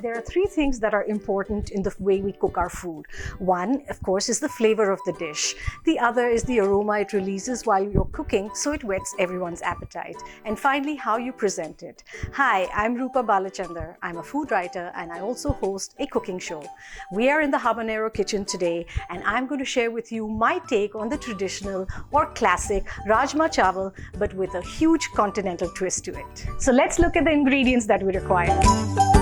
There are three things that are important in the way we cook our food. One, of course, is the flavor of the dish. The other is the aroma it releases while you're cooking, so it whets everyone's appetite. And finally, how you present it. Hi, I'm Rupa Balachander. I'm a food writer and I also host a cooking show. We are in the Habanero kitchen today and I'm going to share with you my take on the traditional or classic Rajma chawal, but with a huge continental twist to it. So let's look at the ingredients that we require.